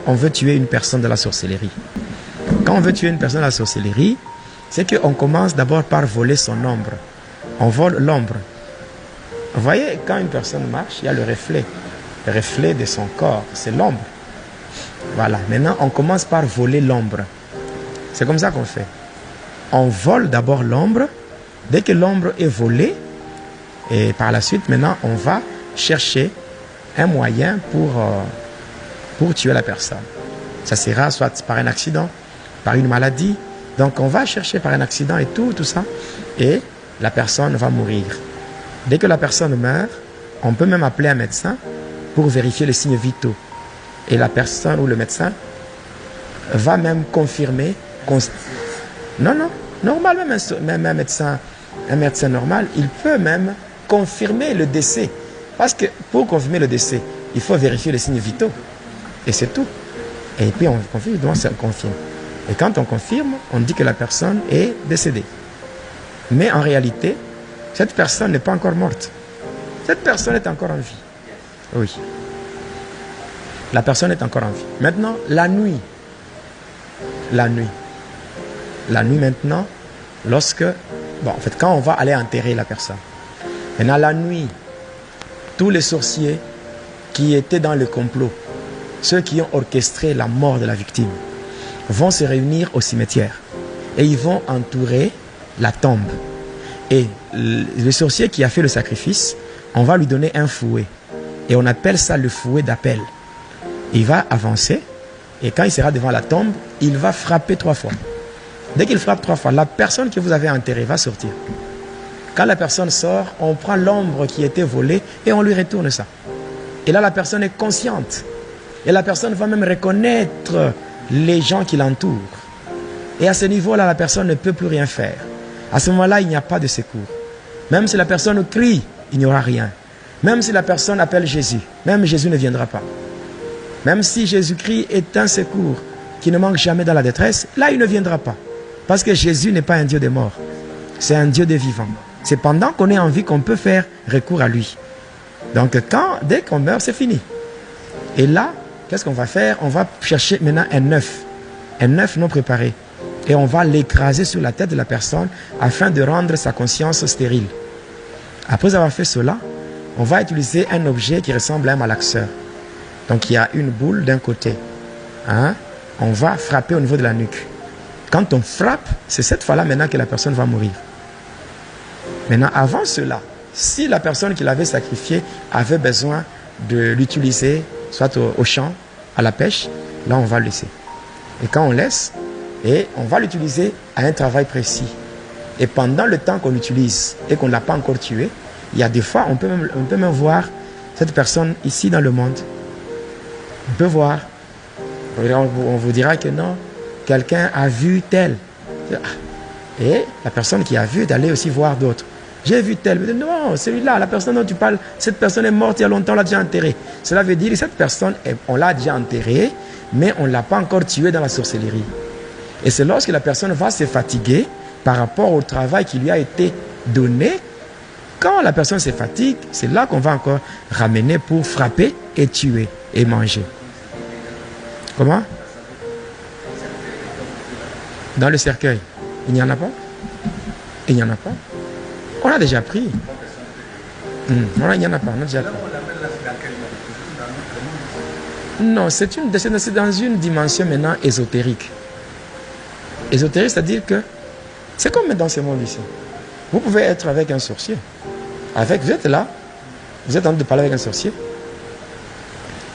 on veut tuer une personne de la sorcellerie. Quand on veut tuer une personne de la sorcellerie, c'est qu'on commence d'abord par voler son ombre. On vole l'ombre. Vous voyez, quand une personne marche, il y a le reflet de son corps, c'est l'ombre. Voilà, maintenant on commence par voler l'ombre. C'est comme ça qu'on fait. On vole d'abord l'ombre. Dès que l'ombre est volée, et par la suite, maintenant, on va chercher un moyen pour tuer la personne. Ça sera soit par un accident, par une maladie. Donc on va chercher par un accident et tout ça. Et la personne va mourir. Dès que la personne meurt, on peut même appeler un médecin pour vérifier les signes vitaux. Et la personne ou le médecin va même confirmer. Non, normal, même un médecin normal, il peut même confirmer le décès. Parce que pour confirmer le décès, il faut vérifier les signes vitaux. Et c'est tout. Et puis on confirme, on confirme. Et quand on confirme, on dit que la personne est décédée. Mais en réalité, cette personne n'est pas encore morte. Cette personne est encore en vie. Oui. La personne est encore en vie. Maintenant, la nuit. La nuit maintenant, quand on va aller enterrer la personne. Maintenant, la nuit, tous les sorciers qui étaient dans le complot, ceux qui ont orchestré la mort de la victime, vont se réunir au cimetière. Et ils vont entourer la tombe. Et le sorcier qui a fait le sacrifice, on va lui donner un fouet. Et on appelle ça le fouet d'appel. Il va avancer. Et quand il sera devant la tombe, il va frapper 3 fois. Dès qu'il frappe 3 fois, la personne que vous avez enterrée va sortir. Quand la personne sort, on prend l'ombre qui était volée et on lui retourne ça. Et là, la personne est consciente. Et la personne va même reconnaître les gens qui l'entourent. Et à ce niveau-là, la personne ne peut plus rien faire. À ce moment-là, il n'y a pas de secours. Même si la personne crie, il n'y aura rien. Même si la personne appelle Jésus, même Jésus ne viendra pas. Même si Jésus-Christ est un secours qui ne manque jamais dans la détresse, là, il ne viendra pas. Parce que Jésus n'est pas un Dieu des morts. C'est un Dieu des vivants. C'est pendant qu'on est en vie qu'on peut faire recours à lui. Donc, dès qu'on meurt, c'est fini. Et là, qu'est-ce qu'on va faire? On va chercher maintenant un œuf non préparé. Et on va l'écraser sur la tête de la personne afin de rendre sa conscience stérile. Après avoir fait cela, on va utiliser un objet qui ressemble à un malaxeur. Donc, il y a une boule d'un côté. On va frapper au niveau de la nuque. Quand on frappe, c'est cette fois-là maintenant que la personne va mourir. Maintenant, avant cela, si la personne qui l'avait sacrifié avait besoin de l'utiliser, soit au champ, à la pêche, là on va le laisser. Et quand on laisse, et on va l'utiliser à un travail précis. Et pendant le temps qu'on l'utilise et qu'on ne l'a pas encore tué, il y a des fois, on peut même voir cette personne ici dans le monde. On peut voir. On vous dira que non, quelqu'un a vu tel. Et la personne qui a vu, d'aller aussi voir d'autres. J'ai vu tel. Non, celui-là, la personne dont tu parles, cette personne est morte il y a longtemps, on l'a déjà enterrée. Cela veut dire que cette personne, on l'a déjà enterrée, mais on ne l'a pas encore tuée dans la sorcellerie. Et c'est lorsque la personne va se fatiguer par rapport au travail qui lui a été donné. Quand la personne se fatigue, c'est là qu'on va encore ramener pour frapper et tuer et manger. Comment? Dans le cercueil. Il n'y en a pas? Il n'y en a pas? On a déjà pris. Il n'y en a pas, on a déjà pris. Non, c'est dans une dimension maintenant ésotérique. Ésotérique, c'est-à-dire que c'est comme dans ce monde ici. Vous pouvez être avec un sorcier. Vous êtes là, vous êtes en train de parler avec un sorcier.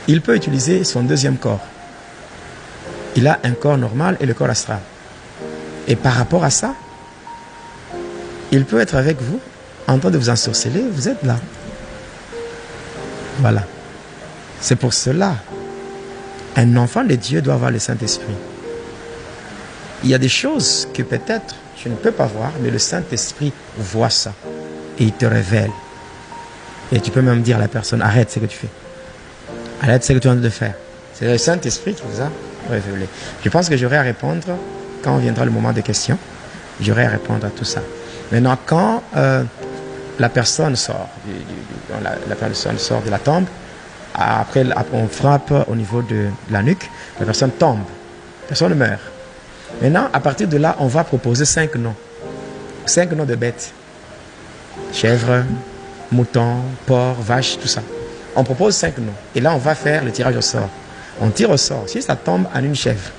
Il peut utiliser son deuxième corps. Il a un corps normal et le corps astral. Et par rapport à ça, il peut être avec vous, en train de vous ensorceler, vous êtes là. Voilà. C'est pour cela, un enfant de Dieu doit avoir le Saint-Esprit. Il y a des choses que peut-être tu ne peux pas voir, mais le Saint-Esprit voit ça. Et il te révèle. Et tu peux même dire à la personne, arrête ce que tu fais. Arrête ce que tu es en train de faire. C'est le Saint-Esprit qui vous a révélé. Je pense que j'aurai à répondre, quand viendra le moment des questions, j'aurai à répondre à tout ça. Maintenant, quand la personne sort, la personne sort de la tombe, Après, on frappe au niveau de la nuque, la personne tombe, la personne meurt. Maintenant, à partir de là, on va proposer 5 noms. 5 noms de bêtes. Chèvre, mouton, porc, vache, tout ça. On propose 5 noms. Et là, on va faire le tirage au sort. On tire au sort. Si ça tombe en une chèvre,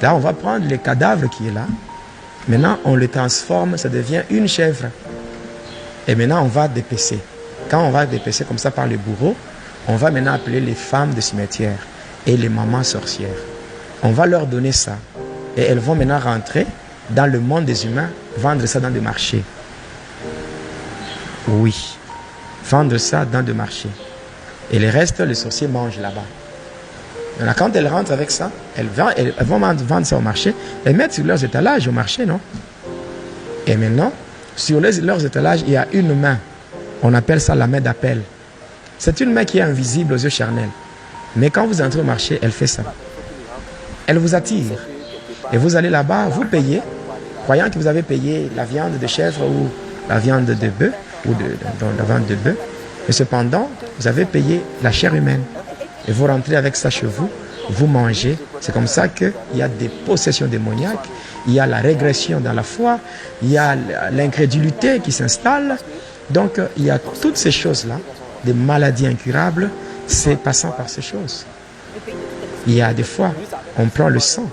là, on va prendre le cadavre qui est là. Maintenant, on le transforme, ça devient une chèvre. Et maintenant, on va dépecer. Quand on va dépecer comme ça par le bourreau, on va maintenant appeler les femmes de cimetière et les mamans sorcières. On va leur donner ça. Et elles vont maintenant rentrer dans le monde des humains, vendre ça dans des marchés. Oui, vendre ça dans des marchés. Et le reste, les sorciers mangent là-bas. Maintenant, quand elles rentrent avec ça, elles vont vendre ça au marché et mettre sur leurs étalages au marché, non? Et maintenant, sur leurs étalages, il y a une main. On appelle ça la main d'appel. C'est une main qui est invisible aux yeux charnels. Mais quand vous entrez au marché, elle fait ça. Elle vous attire. Et vous allez là-bas, vous payez, croyant que vous avez payé la viande de chèvre ou la viande de bœuf, ou la viande de bœuf. Mais cependant, vous avez payé la chair humaine. Et vous rentrez avec ça chez vous, vous mangez. C'est comme ça qu'il y a des possessions démoniaques, il y a la régression dans la foi, il y a l'incrédulité qui s'installe. Donc, il y a toutes ces choses-là, des maladies incurables, c'est passant par ces choses. Il y a des fois, on prend le sang,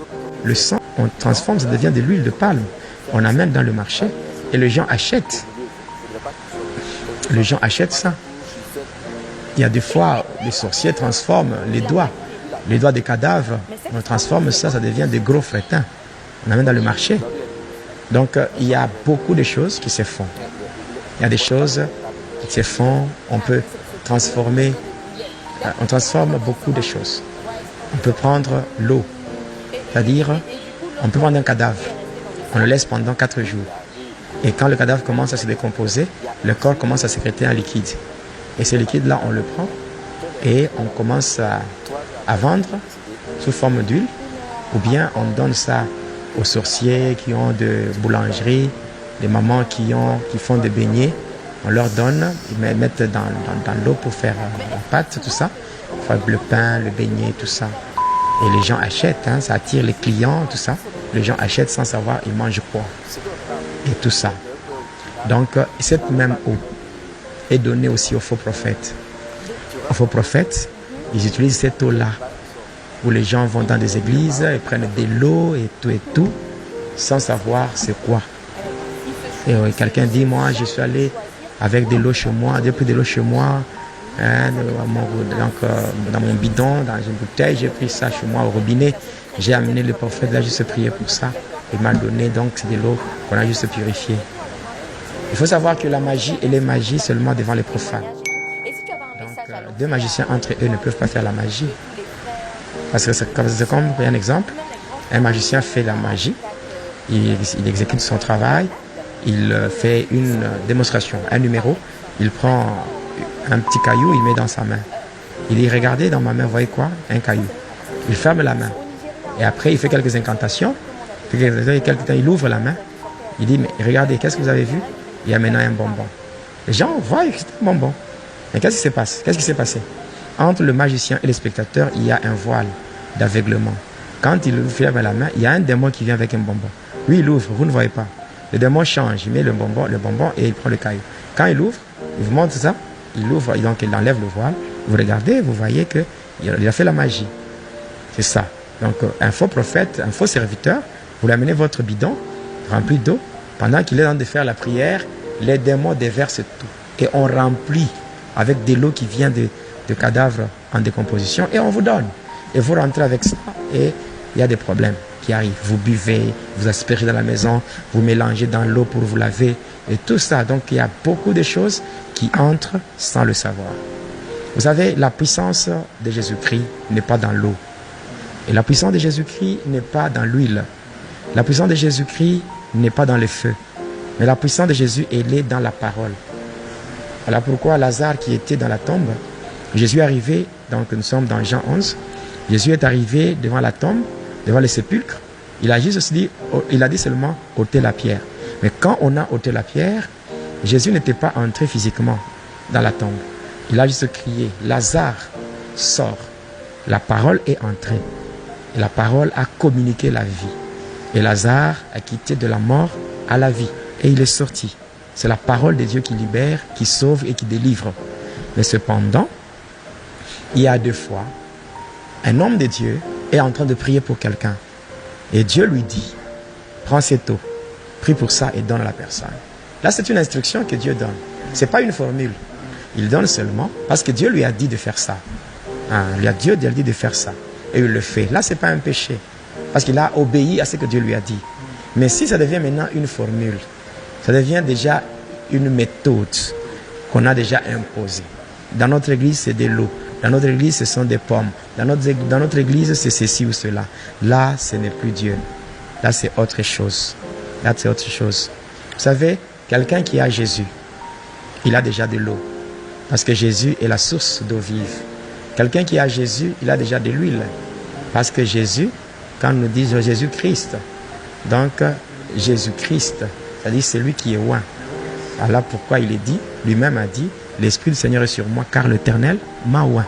on transforme, ça devient de l'huile de palme. On amène dans le marché et les gens achètent. Les gens achètent ça. Il y a des fois, les sorciers transforment les doigts des cadavres. On transforme ça, ça devient des gros frétins. On amène dans le marché. Donc, il y a beaucoup de choses qui se font. Il y a des choses qui se font. On peut transformer, on transforme beaucoup de choses. On peut prendre l'eau, c'est-à-dire, on peut prendre un cadavre. On le laisse pendant 4 jours. Et quand le cadavre commence à se décomposer, le corps commence à sécréter un liquide. Et ce liquide-là, on le prend et on commence à vendre sous forme d'huile. Ou bien on donne ça aux sorciers qui ont de boulangeries, les mamans qui font des beignets. On leur donne, ils mettent dans l'eau pour faire la pâte, tout ça. Le pain, le beignet, tout ça. Et les gens achètent, hein, ça attire les clients, tout ça. Les gens achètent sans savoir ils mangent quoi. Et tout ça. Donc, cette même eau est donnée aussi aux faux prophètes. Aux faux prophètes, ils utilisent cette eau-là, où les gens vont dans des églises, ils prennent de l'eau et tout, sans savoir c'est quoi. Et quelqu'un dit, moi, je suis allé avec de l'eau chez moi, j'ai pris de l'eau chez moi, hein, dans mon bidon, dans une bouteille, j'ai pris ça chez moi au robinet, j'ai amené le prophète, là, juste prié pour ça, il m'a donné, donc c'est de l'eau qu'on a juste purifiée. Il faut savoir que la magie, elle est magie seulement devant les profanes. Donc, 2 magiciens entre eux ne peuvent pas faire la magie. Parce que c'est comme un exemple, un magicien fait la magie, il exécute son travail, il fait une démonstration, un numéro, il prend un petit caillou, il met dans sa main. Il dit, regardez dans ma main, vous voyez quoi? Un caillou. Il ferme la main. Et après, il fait quelques incantations. Il ouvre la main. Il dit, mais regardez, qu'est-ce que vous avez vu? Il y a maintenant un bonbon. Les gens voient que c'est un bonbon. Mais qu'est-ce qui se passe? Qu'est-ce qui s'est passé? Entre le magicien et le spectateur, il y a un voile d'aveuglement. Quand il ferme la main, il y a un démon qui vient avec un bonbon. Lui, il ouvre, vous ne voyez pas. Le démon change, il met le bonbon et il prend le caillou. Quand il ouvre, il vous montre ça, il ouvre, et donc il enlève le voile. Vous regardez, vous voyez qu'il a fait la magie. C'est ça. Donc, un faux prophète, un faux serviteur, vous l'amenez votre bidon rempli d'eau. Pendant qu'il est en train de faire la prière, les démons déversent tout. Et on remplit avec de l'eau qui vient de cadavres en décomposition et on vous donne. Et vous rentrez avec ça et il y a des problèmes qui arrivent. Vous buvez, vous aspirez dans la maison, vous mélangez dans l'eau pour vous laver et tout ça. Donc il y a beaucoup de choses qui entrent sans le savoir. Vous savez, la puissance de Jésus-Christ n'est pas dans l'eau. Et la puissance de Jésus-Christ n'est pas dans l'huile. La puissance de Jésus-Christ n'est pas dans le feu. Mais la puissance de Jésus, elle est dans la parole. Voilà pourquoi Lazare qui était dans la tombe, Jésus est arrivé, donc nous sommes dans Jean 11, Jésus est arrivé devant la tombe, devant le sépulcre, il a juste dit, il a dit seulement ôtez la pierre. Mais quand on a ôté la pierre, Jésus n'était pas entré physiquement dans la tombe. Il a juste crié, Lazare, sort. La parole est entrée. Et la parole a communiqué la vie. Et Lazare a quitté de la mort à la vie. Et il est sorti. C'est la parole de Dieu qui libère, qui sauve et qui délivre. Mais cependant, il y a 2 fois, un homme de Dieu est en train de prier pour quelqu'un. Et Dieu lui dit, prends cette eau, prie pour ça et donne à la personne. Là, c'est une instruction que Dieu donne. Ce n'est pas une formule. Il donne seulement parce que Dieu lui a dit de faire ça. Dieu lui a dit de faire ça. Et il le fait. Là, ce n'est pas un péché. Parce qu'il a obéi à ce que Dieu lui a dit. Mais si ça devient maintenant une formule, ça devient déjà une méthode qu'on a déjà imposée. Dans notre église, c'est de l'eau. Dans notre église, ce sont des pommes. Dans notre église, c'est ceci ou cela. Là, ce n'est plus Dieu. Là, c'est autre chose. Là, c'est autre chose. Vous savez, quelqu'un qui a Jésus, il a déjà de l'eau. Parce que Jésus est la source d'eau vive. Quelqu'un qui a Jésus, il a déjà de l'huile. Parce que Jésus, quand nous disons Jésus-Christ, donc Jésus-Christ, c'est-à-dire c'est lui qui est oint. Voilà pourquoi il est dit, lui-même a dit, l'Esprit du Seigneur est sur moi, car l'Éternel m'a oint.